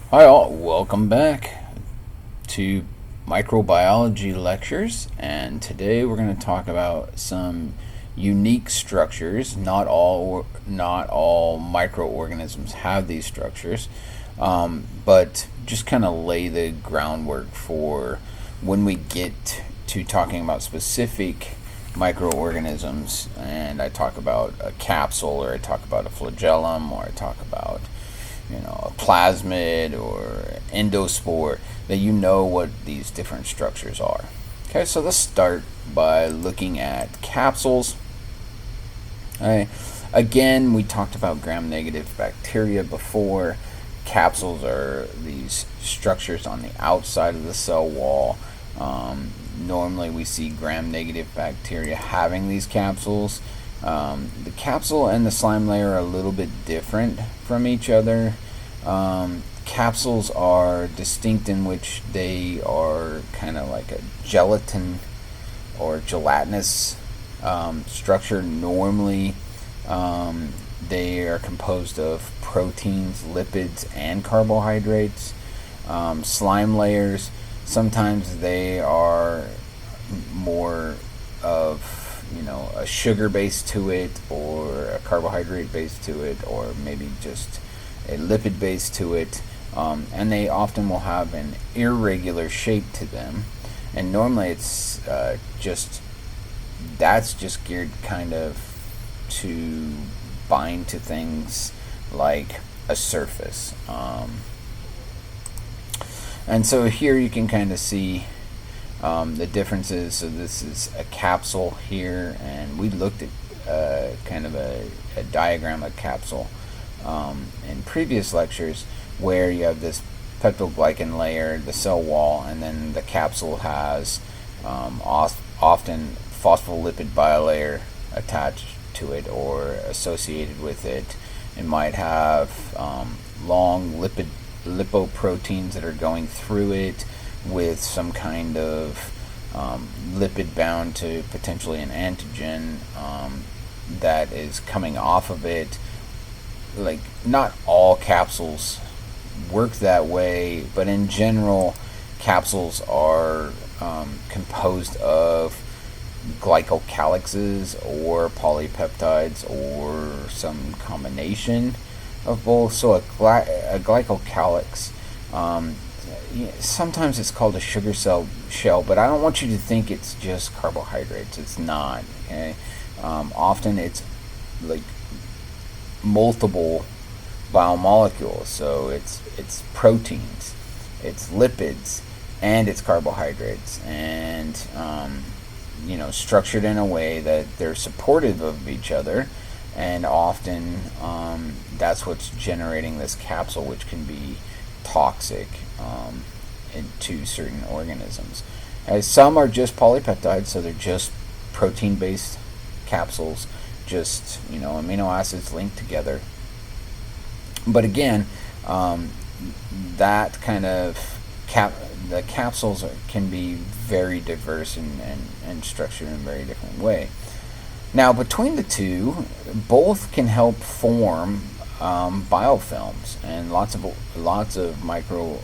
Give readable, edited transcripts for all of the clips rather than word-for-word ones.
Hi all, welcome back to microbiology lectures, and today we're going to talk about some unique structures. Not all microorganisms have these structures, but just kind of lay the groundwork for when we get to talking about specific microorganisms, and I talk about a capsule, or I talk about a flagellum, or I talk about a plasmid or endospore, that you know what these different structures are. Okay, so let's start by looking at capsules. Okay. Again, we talked about gram-negative bacteria before. Capsules are these structures on the outside of the cell wall. Normally, we see gram-negative bacteria having these capsules. The capsule and the slime layer are a little bit different from each other. Capsules are distinct in which they are kind of like a gelatin or gelatinous structure. Normally, they are composed of proteins, lipids, and carbohydrates. Slime layers, sometimes they are more of a sugar base to it, or a carbohydrate base to it, or maybe just a lipid base to it, and they often will have an irregular shape to them, and normally it's that's just geared kind of to bind to things like a surface, and so here you can kind of see the differences. So this is a capsule here, and we looked at kind of a diagram of capsule in previous lectures, where you have this peptoglycan layer, the cell wall, and then the capsule has often phospholipid bilayer attached to it or associated with it. It might have long lipoproteins that are going through it, with some kind of lipid bound to potentially an antigen that is coming off of it. Like, not all capsules work that way, but in general, capsules are composed of glycocalyxes or polypeptides, or some combination of both. So a glycocalyx, sometimes it's called a sugar cell shell, but I don't want you to think it's just carbohydrates. It's not. Okay? Often it's like multiple biomolecules. So it's proteins, it's lipids, and it's carbohydrates, and structured in a way that they're supportive of each other, and often that's what's generating this capsule, which can be toxic to certain organisms. As some are just polypeptides, so they're just protein-based capsules, just amino acids linked together. But again, that kind of the capsules can be very diverse and structured in a very different way. Now, between the two, both can help form biofilms, and lots of micro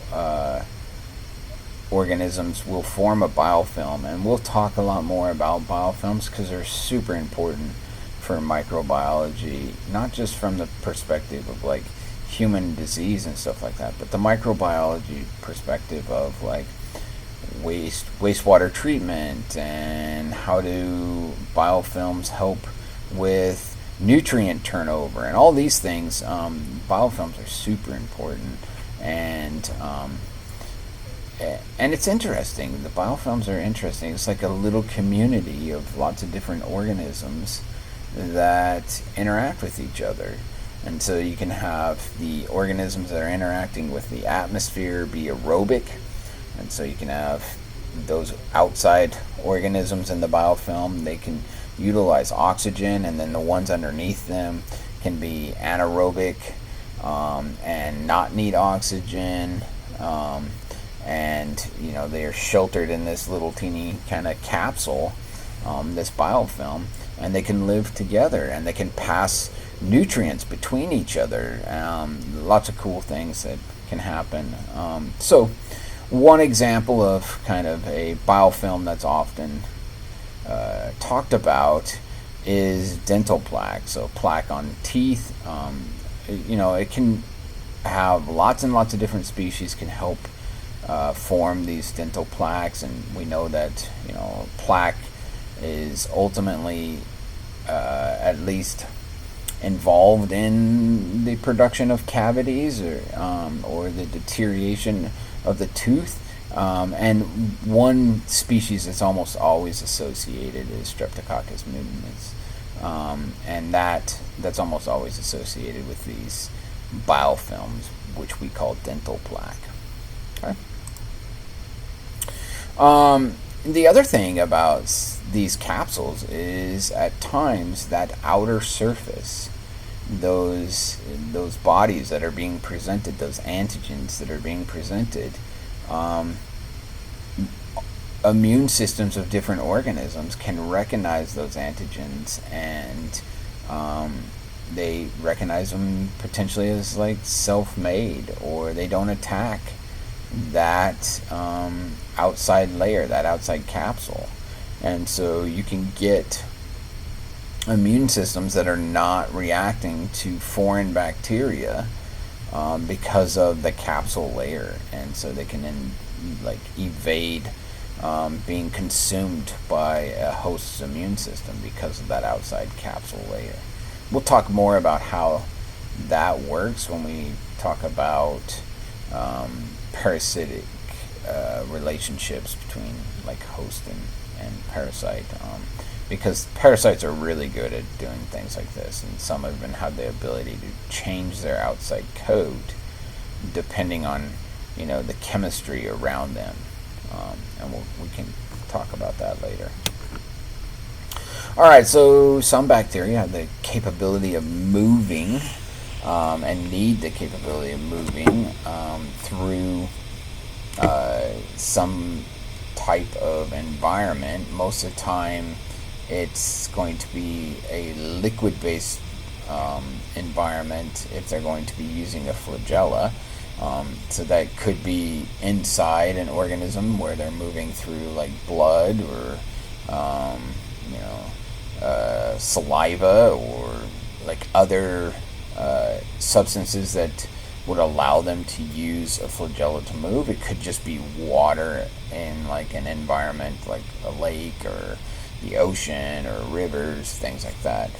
organisms will form a biofilm, and we'll talk a lot more about biofilms because they're super important for microbiology, not just from the perspective of like human disease and stuff like that, but the microbiology perspective of like wastewater treatment, and how do biofilms help with nutrient turnover, and all these things. Biofilms are super important, and it's interesting. The biofilms are interesting. It's like a little community of lots of different organisms that interact with each other. And so you can have the organisms that are interacting with the atmosphere be aerobic, and so you can have those outside organisms in the biofilm. They can utilize oxygen, and then the ones underneath them can be anaerobic and not need oxygen, and they are sheltered in this little teeny kind of capsule, this biofilm, and they can live together, and they can pass nutrients between each other. Lots of cool things that can happen. So one example of kind of a biofilm that's often talked about is dental plaque. So plaque on teeth. It can have lots and lots of different species can help form these dental plaques, and we know that plaque is ultimately at least involved in the production of cavities or the deterioration of the tooth. And one species that's almost always associated is Streptococcus pyogenes, and that's almost always associated with these biofilms, which we call dental plaque. Okay. The other thing about these capsules is at times that outer surface, those bodies that are being presented, those antigens that are being presented, immune systems of different organisms can recognize those antigens, and they recognize them potentially as like self-made, or they don't attack that outside layer, that outside capsule. And so you can get immune systems that are not reacting to foreign bacteria because of the capsule layer, and so they can then evade being consumed by a host's immune system because of that outside capsule layer. We'll talk more about how that works when we talk about parasitic relationships between host and parasite, because parasites are really good at doing things like this, and some even have the ability to change their outside coat depending on the chemistry around them, and we can talk about that later. Alright, so some bacteria have the capability of moving and need the capability of moving through some type of environment. Most of the time it's going to be a liquid-based environment if they're going to be using a flagella. So that could be inside an organism where they're moving through blood or saliva, or other substances that would allow them to use a flagella to move. It could just be water in an environment like a lake or the ocean or rivers, things like that,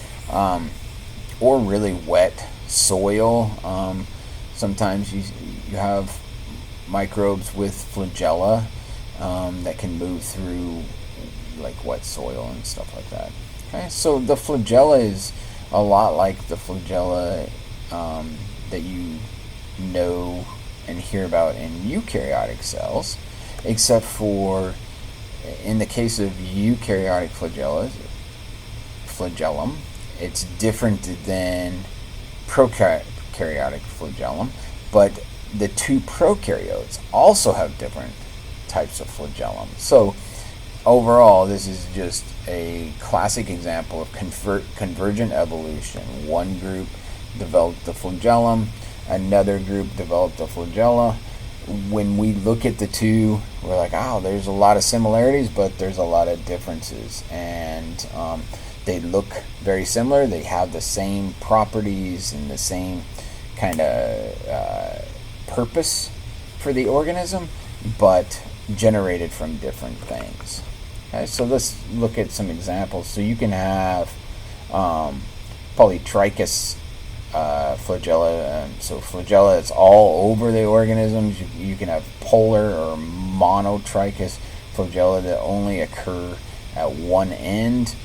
or really wet soil. Sometimes you have microbes with flagella that can move through wet soil and stuff like that. Okay, so the flagella is a lot like the flagella that you know and hear about in eukaryotic cells, except for in the case of eukaryotic flagellum, it's different than prokaryotic flagellum, but the two prokaryotes also have different types of flagellum. So overall, this is just a classic example of convergent evolution. One group developed the flagellum, another group developed the flagella. When we look at the two, we're like, oh, there's a lot of similarities, but there's a lot of differences. And they look very similar. They have the same properties and the same kind of purpose for the organism, but generated from different things. Okay, so let's look at some examples. So you can have polytrichous flagella. So flagella is all over the organisms. You can have polar or monotrichous flagella that only occur at one end.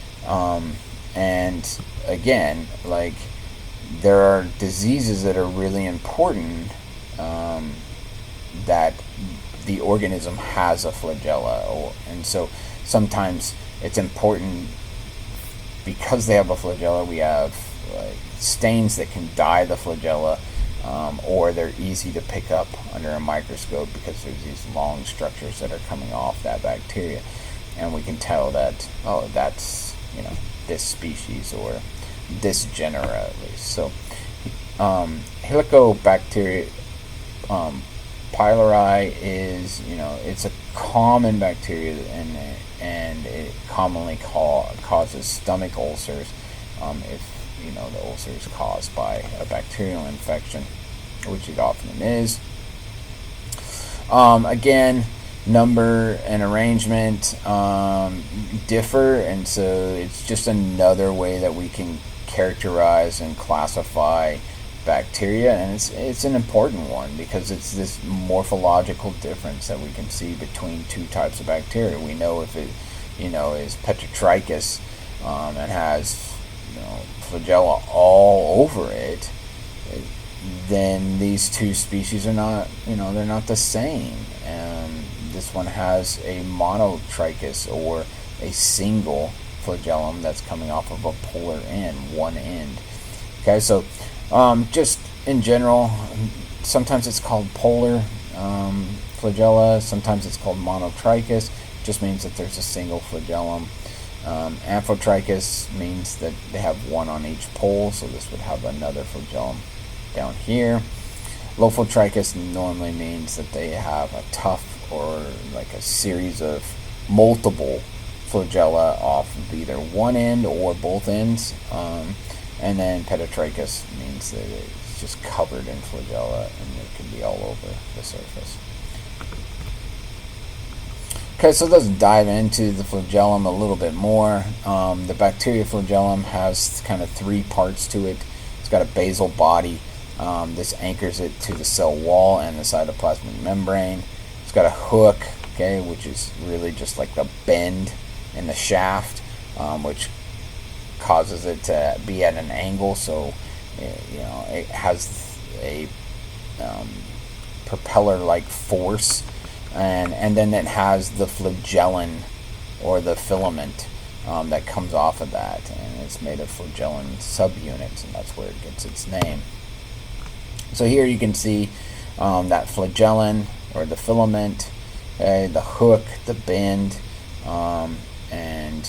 And again, there are diseases that are really important that the organism has a flagella, and so sometimes it's important because they have a flagella. We have stains that can dye the flagella, or they're easy to pick up under a microscope because there's these long structures that are coming off that bacteria, and we can tell that, oh, that's this species or this genera at least. So Helicobacter Pylori is, it's a common bacteria, and it commonly causes stomach ulcers, if the ulcer is caused by a bacterial infection, which it often is. Again, number and arrangement differ, and so it's just another way that we can characterize and classify bacteria, and it's an important one because it's this morphological difference that we can see between two types of bacteria. We know if it is Petrotrichus and has flagella all over it, then these two species are not, they're not the same. This one has a monotrichus, or a single flagellum that's coming off of a polar end, one end. Okay, so just in general, sometimes it's called polar flagella, sometimes it's called monotrichus. It just means that there's a single flagellum. Amphotrichus means that they have one on each pole, so this would have another flagellum down here. Lophotrichus normally means that they have a tuft, or like a series of multiple flagella off of either one end or both ends. And then Petrotrichus means that it's just covered in flagella, and it can be all over the surface. Okay, so let's dive into the flagellum a little bit more. The bacteria flagellum has kind of three parts to it. It's got a basal body. This anchors it to the cell wall and the cytoplasmic membrane. It's got a hook, okay, which is really just like the bend in the shaft, which causes it to be at an angle, so it has a propeller-like force, and then it has the flagellum, or the filament, that comes off of that, and it's made of flagellum subunits, and that's where it gets its name. So here you can see that flagellum, or the filament, the hook, the bend, and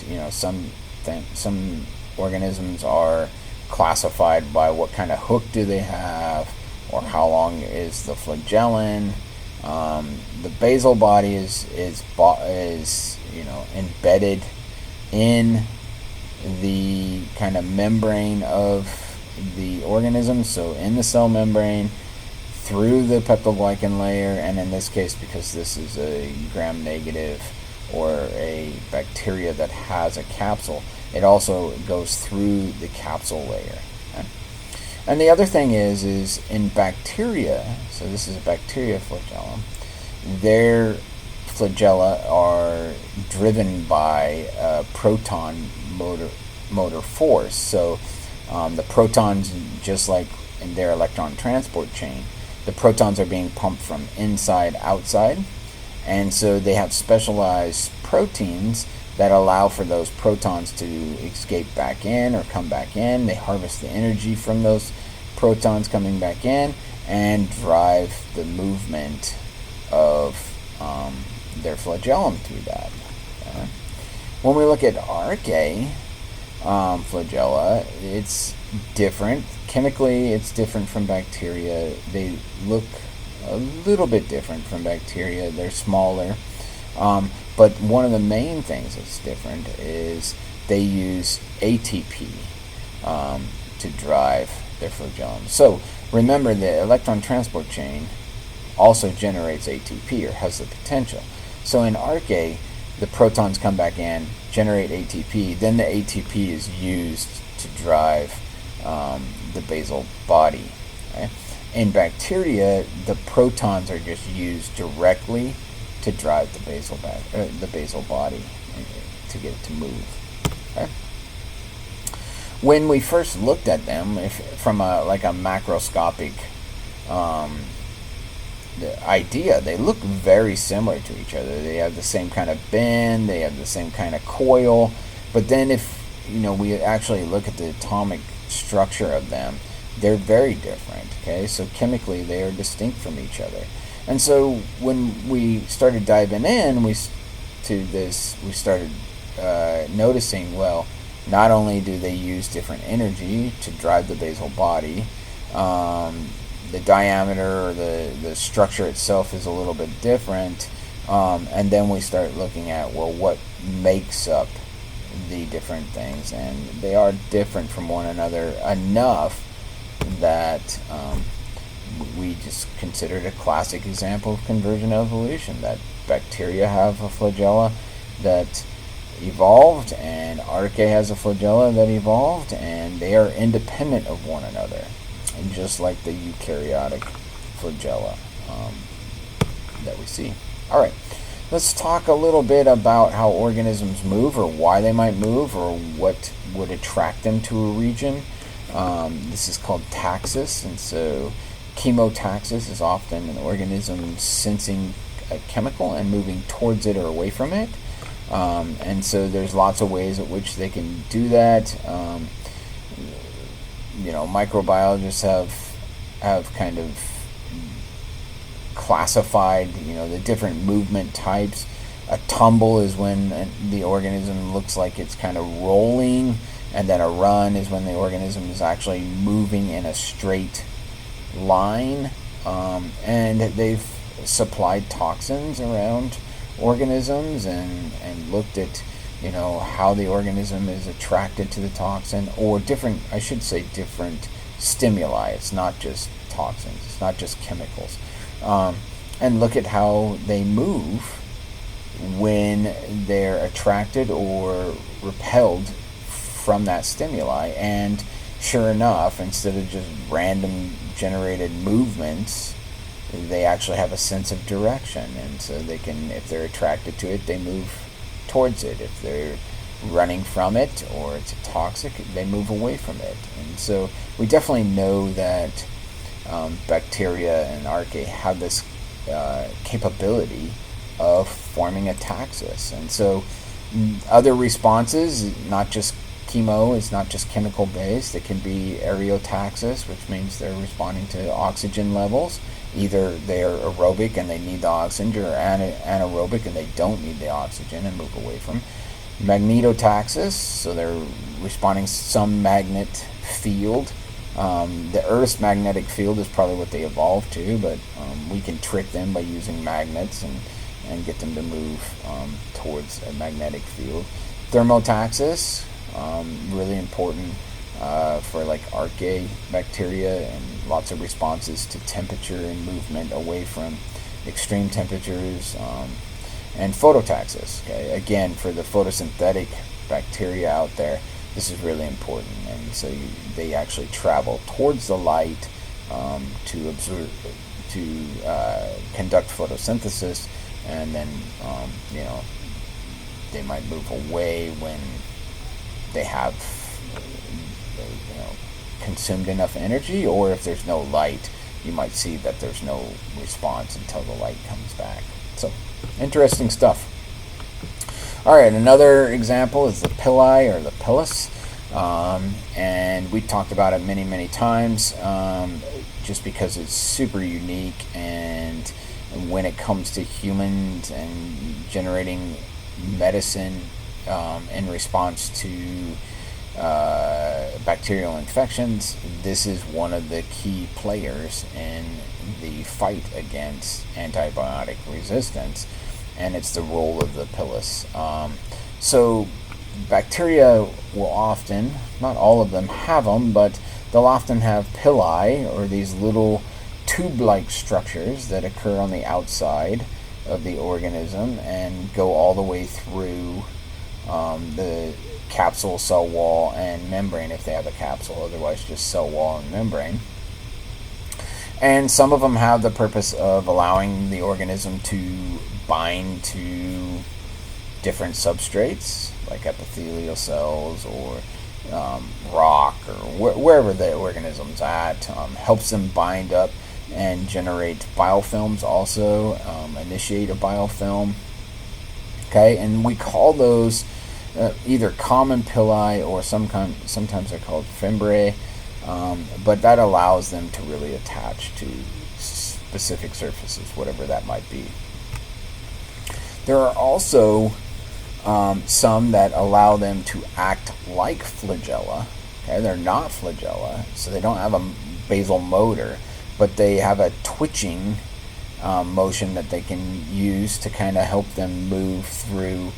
some organisms are classified by what kind of hook do they have, or how long is the flagellum. The basal body is embedded in the kind of membrane of the organism, so in the cell membrane, through the peptoglycan layer, and in this case, because this is a gram-negative, or a bacteria that has a capsule, it also goes through the capsule layer. Okay? And the other thing is in bacteria, so this is a bacteria flagellum, their flagella are driven by proton motor force. So the protons, just like in their electron transport chain, the protons are being pumped from inside outside, and so they have specialized proteins that allow for those protons to escape back in or come back in. They harvest the energy from those protons coming back in and drive the movement of their flagellum through that. Okay. When we look at archaea flagella, it's different. Chemically, it's different from bacteria. They look a little bit different from bacteria. They're smaller. But one of the main things that's different is they use ATP to drive their flagellum. So remember, the electron transport chain also generates ATP, or has the potential. So in archaea, the protons come back in, generate ATP, then the ATP is used to drive the basal body. Okay? In bacteria, the protons are just used directly to drive the basal body to get it to move. Okay? When we first looked at them, from a macroscopic idea, they look very similar to each other. They have the same kind of bend, they have the same kind of coil, but then if we actually look at the atomic structure of them, they're very different. Okay, so chemically they are distinct from each other. And so when we started diving in to this, we started noticing, well, not only do they use different energy to drive the basal body, the diameter or the structure itself is a little bit different. And then we start looking at, well, what makes up the different things, and they are different from one another enough that we just considered a classic example of convergent evolution, that bacteria have a flagella that evolved and archaea has a flagella that evolved, and they are independent of one another, and just like the eukaryotic flagella that we see. All right, let's talk a little bit about how organisms move, or why they might move, or what would attract them to a region. This is called taxis, and so chemotaxis is often an organism sensing a chemical and moving towards it or away from it. And so there's lots of ways at which they can do that. Microbiologists have kind of classified, the different movement types. A tumble is when the organism looks like it's kind of rolling, and then a run is when the organism is actually moving in a straight line. And they've supplied toxins around organisms and looked at how the organism is attracted to the toxin, or different stimuli. It's not just toxins, it's not just chemicals. And look at how they move when they're attracted or repelled from that stimuli. And sure enough, instead of just random generated movements, they actually have a sense of direction, and so they can, if they're attracted to it, they move towards it. If they're running from it or it's toxic, they move away from it. And so we definitely know that bacteria and archaea have this capability of forming a taxis. And so other responses, not just chemo, it's not just chemical based. It can be aerotaxis, which means they're responding to oxygen levels. Either they're aerobic and they need the oxygen, or anaerobic and they don't need the oxygen and move away from. Magnetotaxis, so they're responding to some magnet field. The Earth's magnetic field is probably what they evolved to, but we can trick them by using magnets and get them to move towards a magnetic field. Thermotaxis, really important for like archaea bacteria, and lots of responses to temperature and movement away from extreme temperatures. And phototaxis, okay, again, for the photosynthetic bacteria out there, this is really important. And so they actually travel towards the light to observe, to conduct photosynthesis, and then they might move away when they have consumed enough energy, or if there's no light, you might see that there's no response until the light comes back. So interesting stuff. All right, another example is the pili or the pilus, and we talked about it many times, just because it's super unique. And when it comes to humans and generating medicine in response to bacterial infections, this is one of the key players in the fight against antibiotic resistance, and it's the role of the pilus. So bacteria will often, not all of them have them, but they'll often have pili, or these little tube-like structures that occur on the outside of the organism and go all the way through the capsule, cell wall, and membrane, if they have a capsule, otherwise just cell wall and membrane. And some of them have the purpose of allowing the organism to bind to different substrates, like epithelial cells or rock, or wherever the organism's at. Helps them bind up and generate biofilms also, initiate a biofilm. Okay, and we call those either common pili, or sometimes they're called fimbriae, but that allows them to really attach to specific surfaces, whatever that might be. There are also some that allow them to act like flagella. Okay, they're not flagella, so they don't have a basal motor, but they have a twitching motion that they can use to kind of help them move through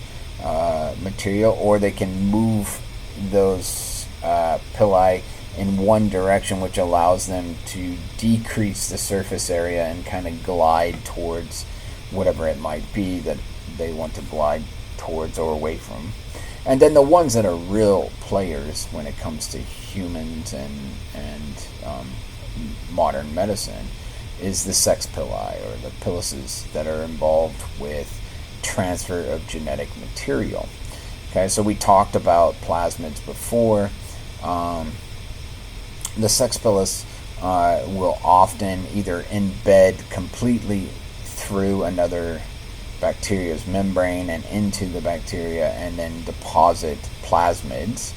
material, or they can move those pili in one direction, which allows them to decrease the surface area and kind of glide towards whatever it might be that they want to glide towards or away from. And then the ones that are real players when it comes to humans and modern medicine is the sex pili, or the pilices that are involved with transfer of genetic material. Okay, so we talked about plasmids before. The sex pilus will often either embed completely through another bacteria's membrane and into the bacteria, and then deposit plasmids,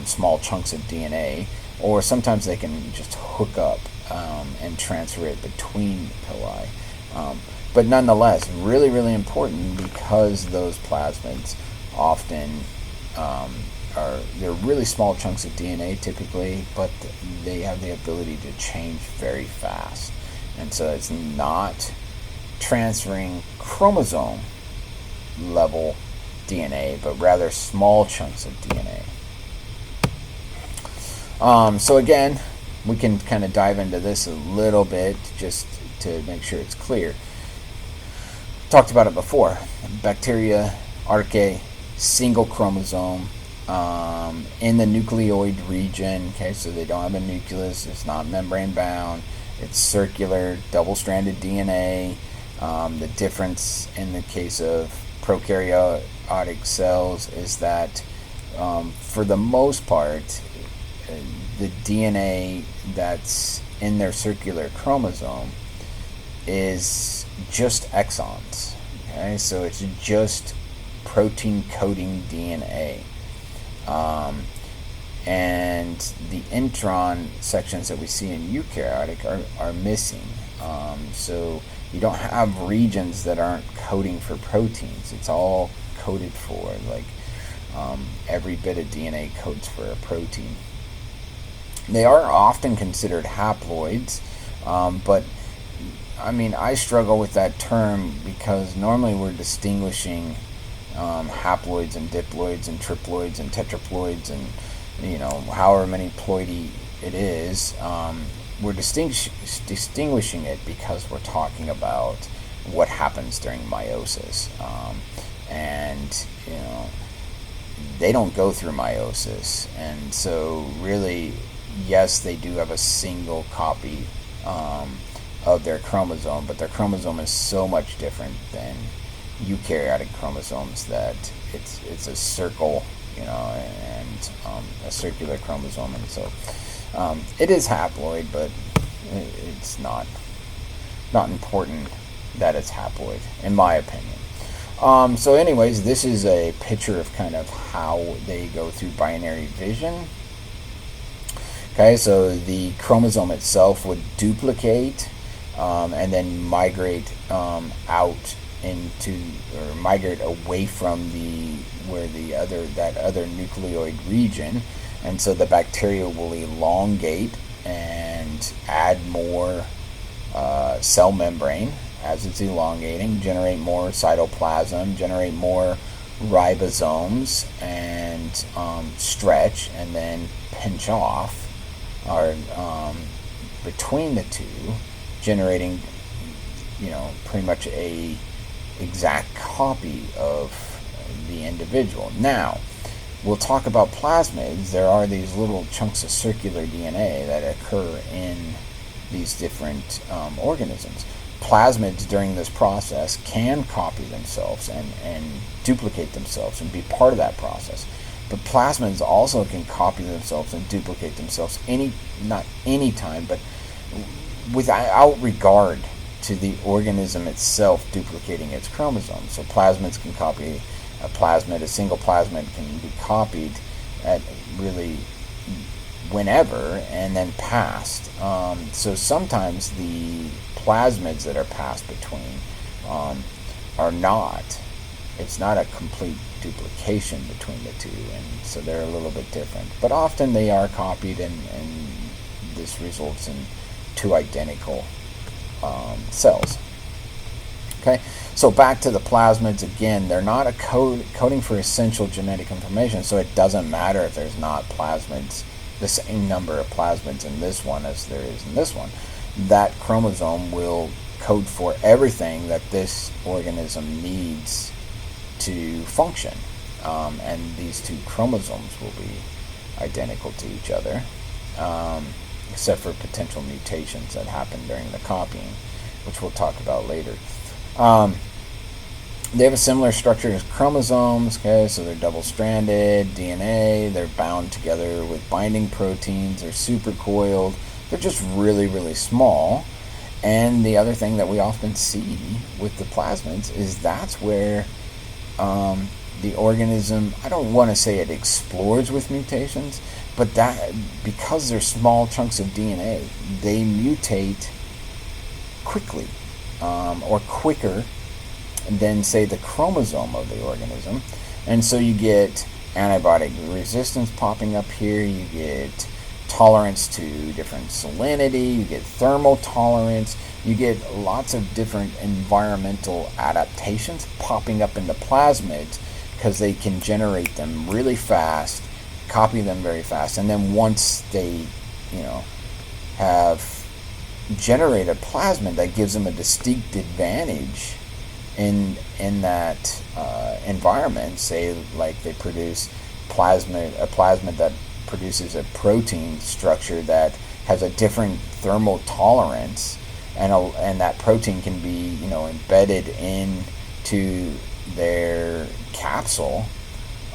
small chunks of DNA, or sometimes they can just hook up and transfer it between pili. But nonetheless, really, really important, because those plasmids often they're really small chunks of DNA typically, but they have the ability to change very fast. And so it's not transferring chromosome level DNA, but rather small chunks of DNA. So again, we can kind of dive into this a little bit just to make sure it's clear. Talked about it before. Bacteria, archaea, single chromosome in the nucleoid region. Okay, so they don't have a nucleus. It's not membrane bound. It's circular, double-stranded DNA. The difference in the case of prokaryotic cells is that for the most part, the DNA that's in their circular chromosome is just exons. Okay, so it's just protein coding DNA. And the intron sections that we see in eukaryotic are missing. So you don't have regions that aren't coding for proteins. It's all coded for, like every bit of DNA codes for a protein. They are often considered haploids, but I mean, I struggle with that term because normally we're distinguishing haploids and diploids and triploids and tetraploids and, you know, however many ploidy it is. We're distinguishing it because we're talking about what happens during meiosis. And, you know, they don't go through meiosis. And so really, yes, they do have a single copy of their chromosome, but their chromosome is so much different than eukaryotic chromosomes that it's a circle, you know, and a circular chromosome, and so it is haploid, but it's not important that it's haploid, in my opinion. So anyways, this is a picture of kind of how they go through binary vision. Okay, so the chromosome itself would duplicate and then migrate out into, or migrate away from that other nucleoid region, and so the bacteria will elongate and add more cell membrane as it's elongating, generate more cytoplasm, generate more ribosomes, and stretch and then pinch off, or between the two, generating, you know, pretty much a exact copy of the individual. Now, we'll talk about plasmids. There are these little chunks of circular DNA that occur in these different organisms. Plasmids during this process can copy themselves and duplicate themselves and be part of that process. But plasmids also can copy themselves and duplicate themselves not any time, but without regard to the organism itself duplicating its chromosomes. So plasmids can copy a plasmid. A single plasmid can be copied at really whenever and then passed. So sometimes the plasmids that are passed between are not. It's not a complete duplication between the two, and so they're a little bit different. But often they are copied, and this results in two identical cells. Okay, so back to the plasmids again. They're not a coding for essential genetic information, so it doesn't matter if there's not plasmids, the same number of plasmids in this one as there is in this one. That chromosome will code for everything that this organism needs to function, and these two chromosomes will be identical to each other, except for potential mutations that happen during the copying, which we'll talk about later. They have a similar structure as chromosomes, okay, so they're double-stranded DNA, they're bound together with binding proteins, they're supercoiled, they're just really, really small. And the other thing that we often see with the plasmids is that's where the organism, I don't want to say it explores with mutations, but that because they're small chunks of DNA, they mutate quickly, or quicker than, say, the chromosome of the organism. And so you get antibiotic resistance popping up here, you get tolerance to different salinity, you get thermal tolerance, you get lots of different environmental adaptations popping up in the plasmids because they can generate them really fast, copy them very fast, and then once they, have generated a plasmid, that gives them a distinct advantage in that environment. Say, like they produce a plasmid that produces a protein structure that has a different thermal tolerance, and that protein can be embedded into their capsule,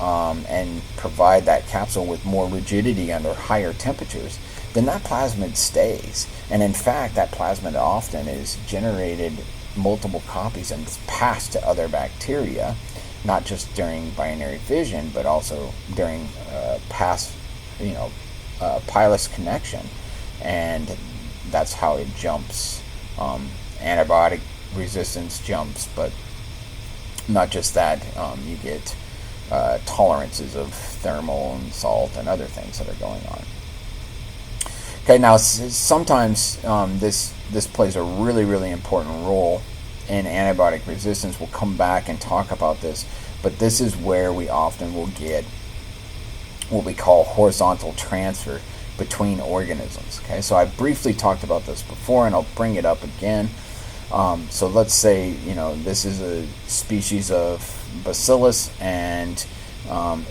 and provide that capsule with more rigidity under higher temperatures, then that plasmid stays. And in fact, that plasmid often is generated multiple copies and it's passed to other bacteria, not just during binary fission, but also during pilus connection, and that's how it jumps. Antibiotic resistance jumps, but not just that. You get tolerances of thermal and salt and other things that are going on. Okay, now sometimes this plays a really, really important role in antibiotic resistance. We'll come back and talk about this, but this is where we often will get what we call horizontal transfer between organisms. Okay, so I briefly talked about this before, and I'll bring it up again. So let's say this is a species of bacillus, and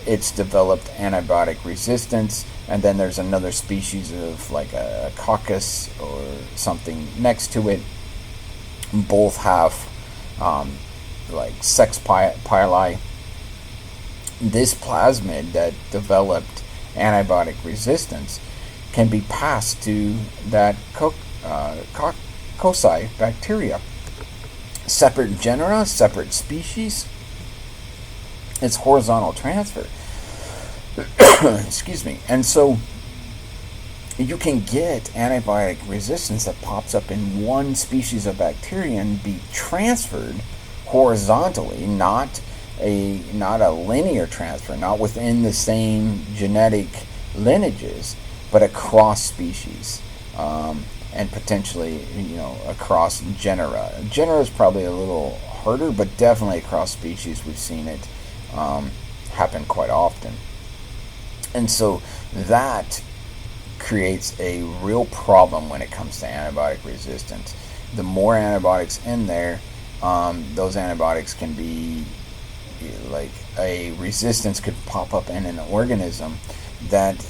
it's developed antibiotic resistance, and then there's another species of like a coccus or something next to it. Both have like sex pili. This plasmid that developed antibiotic resistance can be passed to that cocci bacteria. Separate genera, separate species. It's horizontal transfer. Excuse me. And so you can get antibiotic resistance that pops up in one species of bacteria and be transferred horizontally, not a linear transfer, not within the same genetic lineages, but across species, and potentially across genera. Genera is probably a little harder, but definitely across species we've seen it happen quite often. And so that creates a real problem when it comes to antibiotic resistance. The more antibiotics in there, those antibiotics can be like a resistance could pop up in an organism that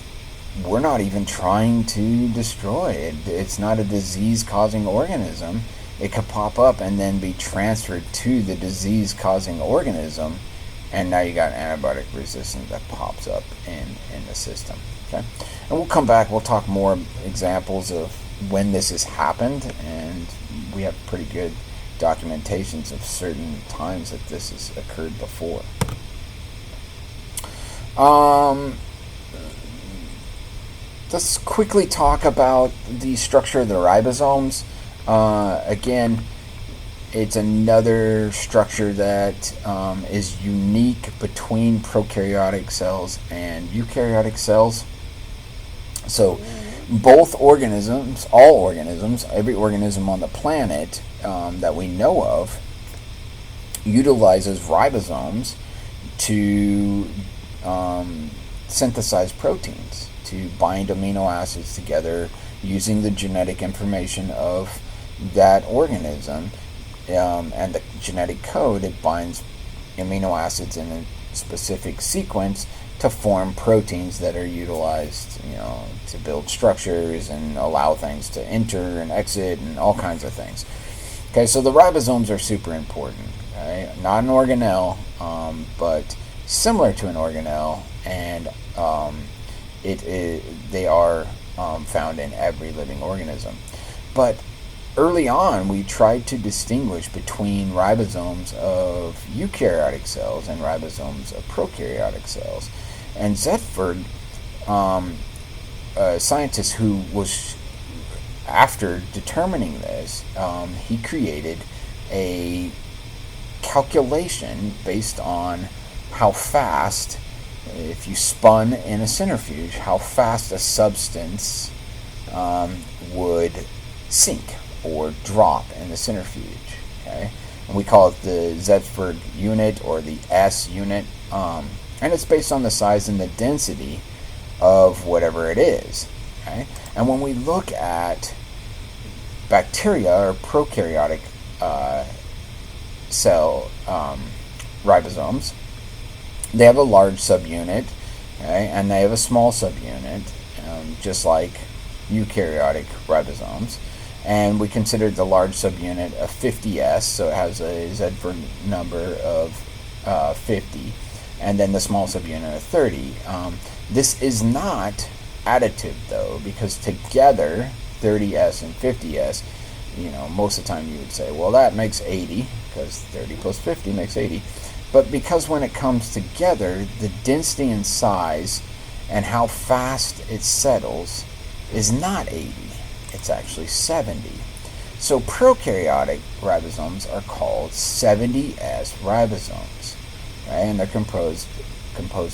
we're not even trying to destroy. It's not a disease-causing organism. It could pop up and then be transferred to the disease-causing organism, and now you got antibiotic resistance that pops up in the system. Okay, and we'll come back. We'll talk more examples of when this has happened, and we have pretty good documentations of certain times that this has occurred before. Let's quickly talk about the structure of the ribosomes. Again, it's another structure that is unique between prokaryotic cells and eukaryotic cells. So both organisms, all organisms, every organism on the planet that we know of utilizes ribosomes to synthesize proteins, to bind amino acids together using the genetic information of that organism and the genetic code. It binds amino acids in a specific sequence to form proteins that are utilized, to build structures and allow things to enter and exit and all kinds of things. Okay, so the ribosomes are super important. Okay? Not an organelle, but similar to an organelle, and they are found in every living organism. But early on, we tried to distinguish between ribosomes of eukaryotic cells and ribosomes of prokaryotic cells. And Zetberg, a scientist who was, after determining this, he created a calculation based on how fast, if you spun in a centrifuge, how fast a substance would sink or drop in the centrifuge. Okay, and we call it the Zetberg unit or the S unit, and it's based on the size and the density of whatever it is. Okay, and when we look at bacteria or prokaryotic cell ribosomes, they have a large subunit, okay, and they have a small subunit, just like eukaryotic ribosomes. And we considered the large subunit a 50S, so it has a Zetberg number of 50, and then the small subunit of 30. This is not additive, though, because together, 30S and 50S, most of the time you would say, well, that makes 80, because 30 plus 50 makes 80. But because when it comes together, the density and size and how fast it settles is not 80. It's actually 70. So prokaryotic ribosomes are called 70S ribosomes, right? And they're composed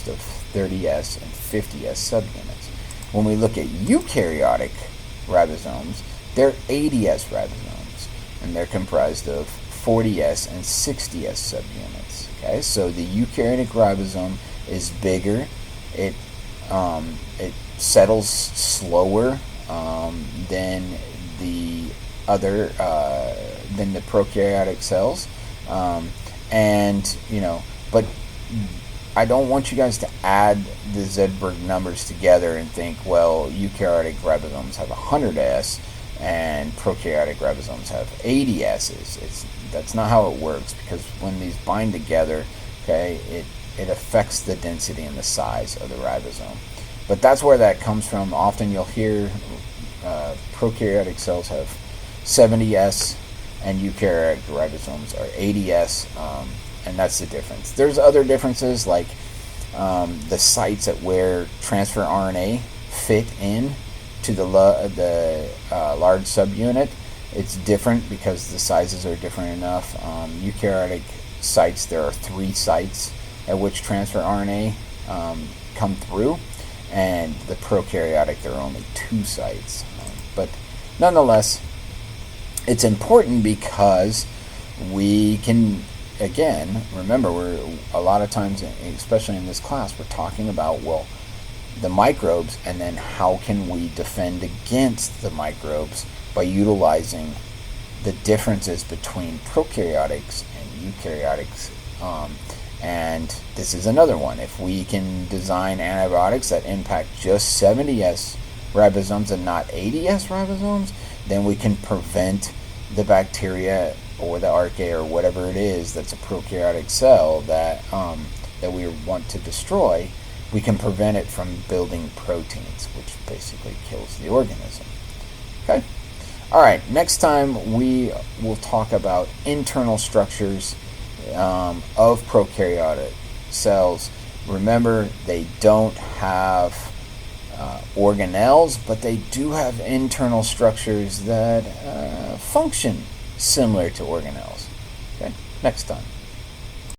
of 30S and 50S subunits. When we look at eukaryotic ribosomes, they're 80S ribosomes, and they're comprised of 40S and 60S subunits. Okay, so the eukaryotic ribosome is bigger. It settles slower than the prokaryotic cells, but I don't want you guys to add the Zetberg numbers together and think, well, eukaryotic ribosomes have 100S and prokaryotic ribosomes have 80 S's. That's not how it works, because when these bind together, okay, it affects the density and the size of the ribosome. But that's where that comes from. Often you'll hear prokaryotic cells have 70S and eukaryotic ribosomes are 80S, and that's the difference. There's other differences, like the sites at where transfer RNA fit in to the large subunit. It's different because the sizes are different enough. Eukaryotic sites, there are 3 sites at which transfer RNA come through, and the prokaryotic, there are only 2 sites. But nonetheless, it's important because we can, again, remember, we're a lot of times, especially in this class, we're talking about, well, the microbes, and then how can we defend against the microbes by utilizing the differences between prokaryotics and eukaryotics. And this is another one. If we can design antibiotics that impact just 70S ribosomes and not 80S ribosomes, then we can prevent the bacteria or the archaea or whatever it is that's a prokaryotic cell that we want to destroy. We can prevent it from building proteins, which basically kills the organism. Okay? All right, next time we will talk about internal structures of prokaryotic cells. Remember, they don't have organelles, but they do have internal structures that function similar to organelles. Okay, next time.